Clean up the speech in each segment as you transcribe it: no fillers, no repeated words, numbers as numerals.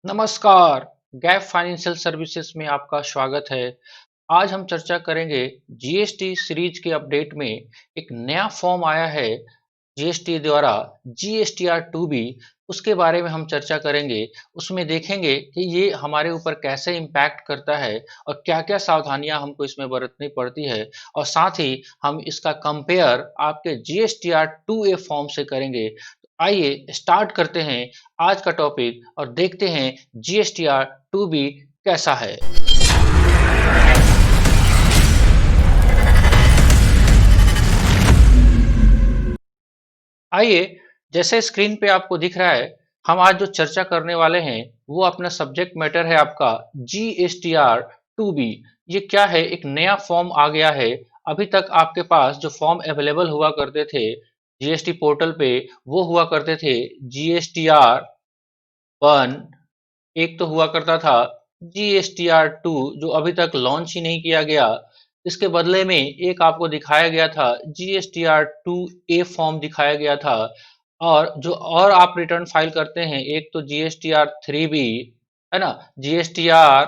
नमस्कार। Gap financial services में आपका स्वागत है। आज हम चर्चा करेंगे जीएसटी सीरीज के अपडेट में एक नया फॉर्म आया है जीएसटी द्वारा, जीएसटीआर 2B। उसके बारे में हम चर्चा करेंगे। उसमें देखेंगे कि ये हमारे ऊपर कैसे इम्पैक्ट करता है और क्या-क्या सावधानियां हमको इसमें बरतनी पड़ती है, और साथ ही हम इसका कंपेयर आपके जीएसटीआर 2A फॉर्म से करेंगे। तो आइए स्टार्ट करते हैं आज का टॉपिक और देखते हैं जीएसटीआर 2B कैसा है। आइए, जैसे स्क्रीन पे आपको दिख रहा है, हम आज जो चर्चा करने वाले हैं वो अपना सब्जेक्ट मैटर है आपका जीएसटीआर 2B। ये क्या है? एक नया फॉर्म आ गया है। अभी तक आपके पास जो फॉर्म अवेलेबल हुआ करते थे जीएसटी पोर्टल पे, वो हुआ करते थे जीएसटीआर 1, एक तो हुआ करता था जीएसटीआर 2 जो अभी तक लॉन्च ही नहीं किया गया। इसके बदले में एक आपको दिखाया गया था जीएसटीआर 2A फॉर्म दिखाया गया था। और जो और आप रिटर्न फाइल करते हैं, एक तो जीएसटीआर 3B है ना। जीएसटीआर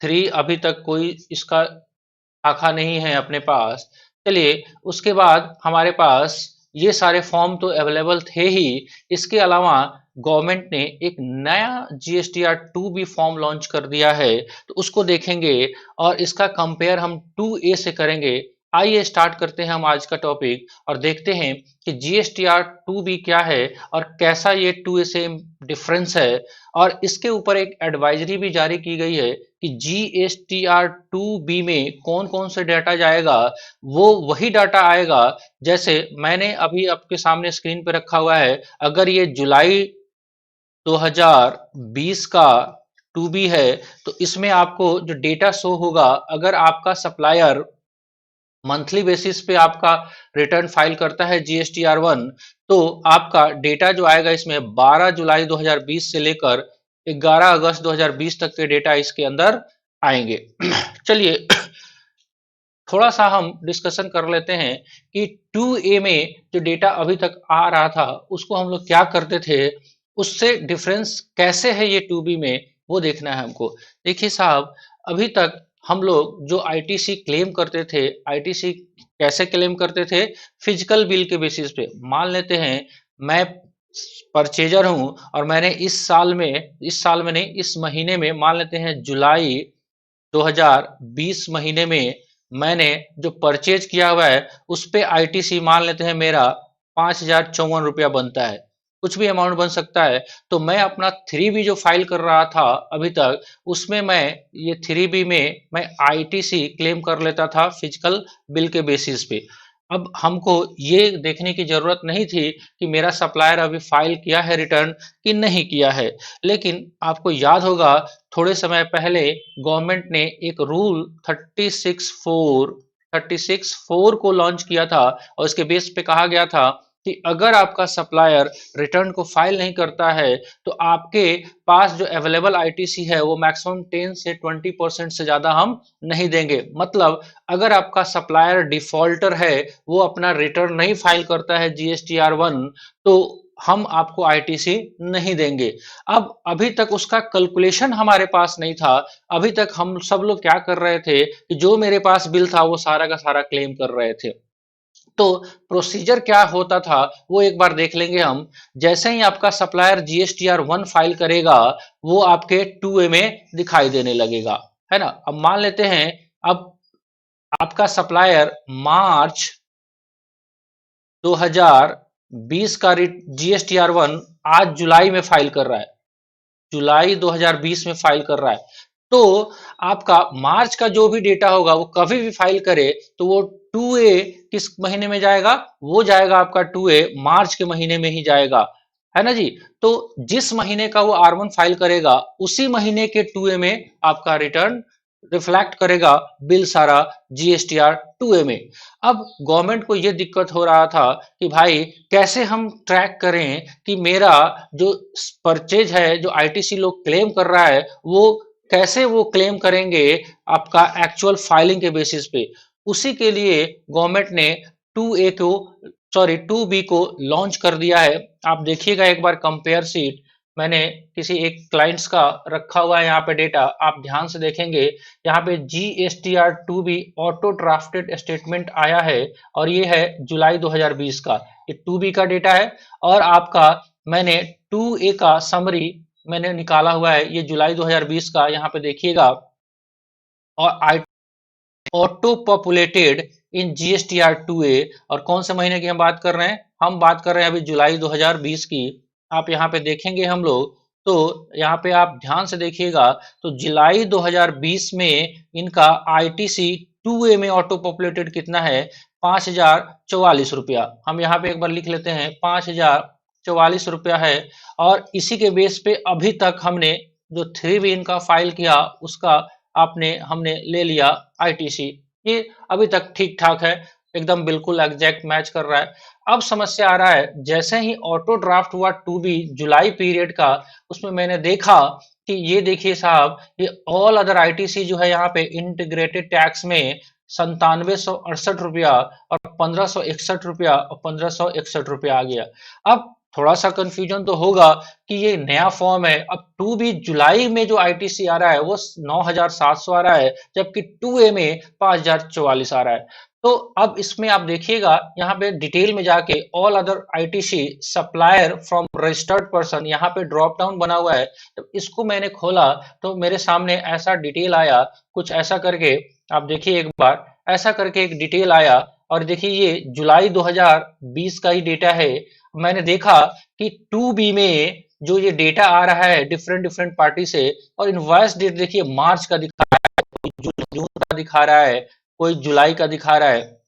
3 अभी तक कोई इसका शाखा नहीं है अपने पास। चलिए, उसके बाद हमारे पास ये सारे फॉर्म तो अवेलेबल थे ही। इसके अलावा गवर्नमेंट ने एक नया जीएसटीआर 2B फॉर्म लॉन्च कर दिया है, तो उसको देखेंगे और इसका कंपेयर हम 2A से करेंगे। आइए स्टार्ट करते हैं हम आज का टॉपिक और देखते हैं कि जीएसटीआर 2B क्या है और कैसा ये 2A से डिफरेंस है। और इसके ऊपर एक एडवाइजरी भी जारी की गई है कि जीएसटीआर 2B में कौन कौन से डाटा जाएगा, वो वही डाटा आएगा जैसे मैंने अभी आपके सामने स्क्रीन पे रखा हुआ है। अगर ये जुलाई 2020 का 2B है, तो इसमें आपको जो डेटा शो होगा, अगर आपका सप्लायर मंथली बेसिस पे आपका रिटर्न फाइल करता है जीएसटीआर 1, तो आपका डेटा जो आएगा इसमें 12 जुलाई 2020 से लेकर 11 अगस्त 2020 तक के डेटा इसके अंदर आएंगे। चलिए, थोड़ा सा हम डिस्कशन कर लेते हैं कि 2A में जो डेटा अभी तक आ रहा था उसको हम लोग क्या करते थे, उससे डिफरेंस कैसे है ये 2B में, वो देखना है हमको। देखिए साहब, अभी तक हम लोग जो आईटीसी क्लेम करते थे, आईटीसी कैसे क्लेम करते थे? फिजिकल बिल के बेसिस पे। मान लेते हैं मैं परचेजर हूं और मैंने इस साल में नहीं, इस महीने में, मान लेते हैं जुलाई 2020 महीने में मैंने जो परचेज किया हुआ है उस पे आईटीसी मान लेते हैं मेरा 5054 रुपया बनता है। कुछ भी अमाउंट बन सकता है। तो मैं अपना 3B जो फाइल कर रहा था अभी तक, उसमें मैं ये 3B में मैं आईटीसी क्लेम कर लेता था फिजिकल बिल के बेसिस पे। अब हमको ये देखने की जरूरत नहीं थी कि मेरा सप्लायर अभी फाइल किया है रिटर्न कि नहीं किया है। लेकिन आपको याद होगा, थोड़े समय पहले गवर्नमेंट ने एक रूल 36(4) को लॉन्च किया था और इसके बेस पे कहा गया था कि अगर आपका सप्लायर रिटर्न को फाइल नहीं करता है तो आपके पास जो अवेलेबल आईटीसी है वो मैक्सिमम 10 से 20% से ज्यादा हम नहीं देंगे। मतलब अगर आपका सप्लायर डिफॉल्टर है, वो अपना रिटर्न नहीं फाइल करता है जीएसटीआर 1, तो हम आपको आईटीसी नहीं देंगे। अब अभी तक उसका कैलकुलेशन हमारे पास नहीं था। अभी तक हम सब लोग क्या कर रहे थे कि जो मेरे पास बिल था वो सारा का सारा क्लेम कर रहे थे। तो प्रोसीजर क्या होता था वो एक बार देख लेंगे हम। जैसे ही आपका सप्लायर जीएसटीआर 1 फाइल करेगा, वो आपके 2A में दिखाई देने लगेगा, है ना। अब मान लेते हैं, अब आपका सप्लायर मार्च 2020 का जीएसटीआर 1 आज जुलाई में फाइल कर रहा है, जुलाई 2020 में फाइल कर रहा है। तो आपका मार्च का जो भी डेटा होगा वो कभी भी फाइल करे तो वो 2A किस महीने में जाएगा? वो जाएगा आपका 2A मार्च के महीने में ही जाएगा, है ना जी। तो जिस महीने का वो R1 फाइल करेगा उसी महीने के 2A में आपका रिटर्न रिफ्लेक्ट करेगा बिल सारा जीएसटीआर 2A में। अब गवर्नमेंट को ये दिक्कत हो रहा था कि भाई कैसे हम ट्रैक करें कि मेरा जो परचेज है, जो आईटीसी लोग क्लेम कर रहा है, वो कैसे वो क्लेम करेंगे आपका एक्चुअल फाइलिंग के बेसिस पे। उसी के लिए गवर्नमेंट ने 2A को, सॉरी 2B को लॉन्च कर दिया है। आप देखिएगा एक बार कंपेयर शीट, मैंने किसी एक क्लाइंट्स का रखा हुआ है यहाँ पे डेटा, आप ध्यान से देखेंगे यहाँ पे GSTR2B ऑटो ड्राफ्टेड स्टेटमेंट आया है और ये है जुलाई 2020 का, ये 2B का डेटा है। और आपका मैंने 2A का समरी मैंने निकाला हुआ है, ये जुलाई 2020 का, यहाँ पे देखिएगा। और ऑटो पॉपुलेटेड इन GSTR2A, और कौन से महीने की हम बात कर रहे हैं, हम बात कर रहे हैं अभी जुलाई 2020 की। आप यहाँ पे देखेंगे हम लोग, तो यहाँ पे आप ध्यान से देखिएगा, तो जुलाई 2020 में इनका ITC 2A में ऑटो पॉपुलेटेड कितना है, 5044 रुपया। हम यहाँ पे एक बार लिख लेते हैं, 5044 रुपया है। और इसी के बेस पे अभी तक हमने जो 3B इनका फाइल किया उसका आपने हमने ले लिया ITC, ये अभी तक ठीक ठाक है, एकदम बिल्कुल एग्जैक्ट मैच कर रहा है। अब समस्या आ रहा है, जैसे ही ऑटो ड्राफ्ट हुआ 2B जुलाई पीरियड का, उसमें मैंने देखा कि ये देखिए साहब, ये ऑल अदर ITC जो है यहाँ पे इंटीग्रेटेड टैक्स में 9768 रुपया और 1561 रुपया और 1561 रुपया आ गया। अब थोड़ा सा कंफ्यूजन तो होगा कि ये नया फॉर्म है, अब 2B जुलाई में जो ITC आ रहा है वो 9700 आ रहा है, जबकि 2A में 5044 आ रहा है। तो अब इसमें आप देखिएगा यहाँ पे डिटेल में जाके, all other ITC supplier from registered person, यहाँ पे ड्रॉप डाउन बना हुआ है। तो इसको मैंने खोला तो मेरे सामने ऐसा डिटेल आया, कुछ ऐसा करके आप देखिए एक बार, ऐसा करके एक डिटेल आया। और देखिए ये जुलाई 2020 का ही डेटा है। मैंने देखा कि 2B में जो ये डेटा आ रहा है डिफरेंट डिफरेंट पार्टी से, और इनवॉइस डेट देखिए मार्च का दिखा रहा है, कोई जून का दिखा रहा है, कोई जुलाई का दिखा रहा है।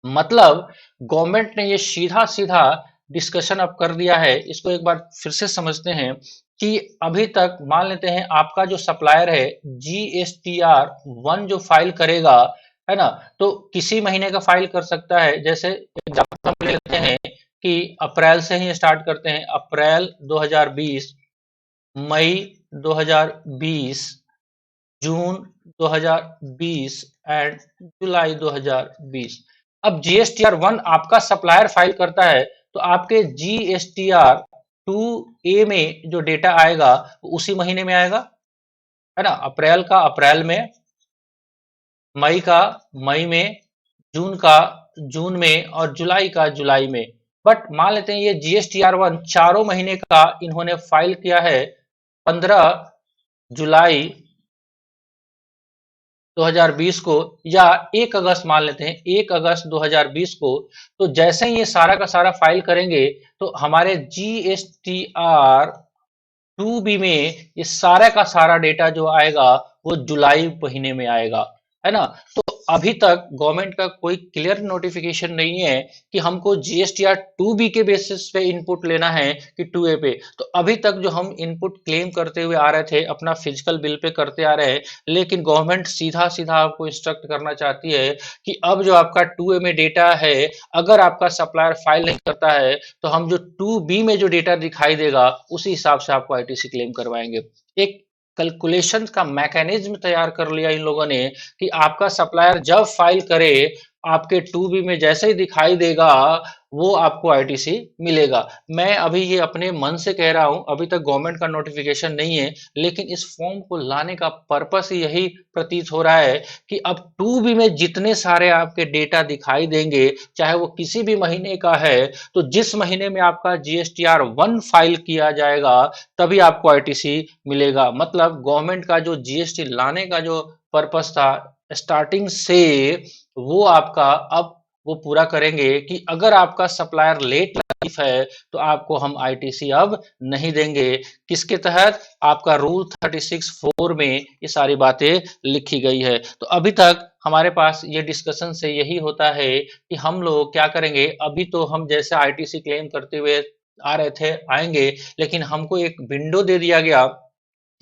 मतलब गवर्नमेंट ने ये सीधा सीधा डिस्कशन अब कर दिया है। इसको एक बार फिर से समझते हैं कि अभी तक मान लेते हैं आपका जो सप्लायर है GSTR1 जो फाइल करेगा, है ना, तो किसी महीने का फाइल कर सकता है। जैसे एग्जाम्पल हम ले लेते हैं कि अप्रैल से ही स्टार्ट करते हैं, अप्रैल 2020, मई 2020, जून 2020 एंड जुलाई 2020। अब GSTR1 आपका सप्लायर फाइल करता है, तो आपके GSTR2A में जो डेटा आएगा वो उसी महीने में आएगा, है ना, अप्रैल का अप्रैल में, मई का मई में, जून का जून में और जुलाई का जुलाई में। बट मान लेते हैं ये GSTR1 चारों महीने का इन्होंने फाइल किया है 15 जुलाई 2020 को, या 1 अगस्त मान लेते हैं, 1 अगस्त 2020 को। तो जैसे ही ये सारा का सारा फाइल करेंगे तो हमारे GSTR 2B में ये सारा का सारा डेटा जो आएगा वो जुलाई महीने में आएगा, है ना। तो अभी तक गवर्नमेंट का कोई क्लियर नोटिफिकेशन नहीं है कि हमको GSTR 2B के बेसिस पे इनपुट लेना है कि 2A पे। तो अभी तक जो हम इनपुट क्लेम करते हुए आ रहे थे अपना फिजिकल बिल पे करते आ रहे हैं, लेकिन गवर्नमेंट सीधा सीधा आपको इंस्ट्रक्ट करना चाहती है कि अब जो आपका 2A में डेटा है, अगर आपका सप्लायर फाइल नहीं करता है तो हम जो 2B में जो डेटा दिखाई देगा उसी हिसाब से आपको ITC क्लेम करवाएंगे। एक कैलकुलेशन का मैकेनिज्म तैयार कर लिया इन लोगों ने कि आपका सप्लायर जब फाइल करे, आपके 2B में जैसे ही दिखाई देगा वो आपको ITC मिलेगा। मैं अभी ये अपने मन से कह रहा हूं, अभी तक गवर्नमेंट का नोटिफिकेशन नहीं है, लेकिन इस फॉर्म को लाने का पर्पस ही यही प्रतीत हो रहा है कि अब 2B में जितने सारे आपके डेटा दिखाई देंगे, चाहे वो किसी भी महीने का है, तो जिस महीने में आपका GSTR1 फाइल किया जाएगा तभी आपको ITC मिलेगा। मतलब गवर्नमेंट का जो GST लाने का जो पर्पस था स्टार्टिंग से, वो आपका अब वो पूरा करेंगे कि अगर आपका सप्लायर लेट लाइफ है तो आपको हम ITC अब नहीं देंगे। किसके तहत? आपका रूल 36(4) में ये सारी बातें लिखी गई है। तो अभी तक हमारे पास ये डिस्कशन से यही होता है कि हम लोग क्या करेंगे। अभी तो हम जैसे ITC क्लेम करते हुए आ रहे थे, आएंगे, लेकिन हमको एक विंडो दे दिया गया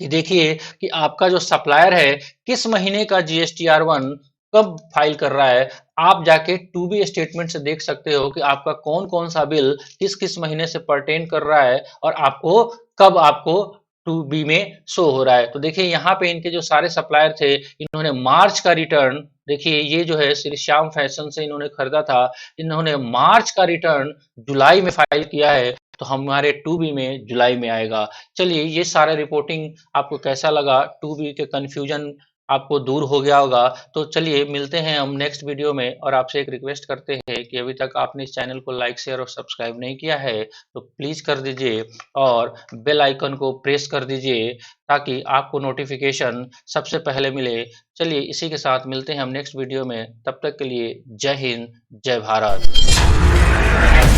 कि देखिए कि आपका जो सप्लायर है किस महीने का GSTR1 कब फाइल कर रहा है। आप जाके 2B स्टेटमेंट से देख सकते हो कि आपका कौन कौन सा बिल किस किस महीने से परटेन कर रहा है और आपको कब आपको 2B में शो हो रहा है। तो देखिए यहाँ पे इनके जो सारे सप्लायर थे, इन्होंने मार्च का रिटर्न, देखिए ये जो है श्री श्याम फैशन से इन्होंने खरीदा था, इन्होंने मार्च का रिटर्न जुलाई में फाइल किया है। तो हमारे 2B में जुलाई में आएगा। चलिए ये सारा रिपोर्टिंग आपको कैसा लगा, 2B के कंफ्यूजन आपको दूर हो गया होगा। तो चलिए मिलते हैं हम नेक्स्ट वीडियो में, और आपसे एक रिक्वेस्ट करते हैं कि अभी तक आपने इस चैनल को लाइक शेयर और सब्सक्राइब नहीं किया है तो प्लीज़ कर दीजिए, और बेल आइकन को प्रेस कर दीजिए ताकि आपको नोटिफिकेशन सबसे पहले मिले। चलिए इसी के साथ मिलते हैं हम नेक्स्ट वीडियो में, तब तक के लिए जय हिंद, जय भारत।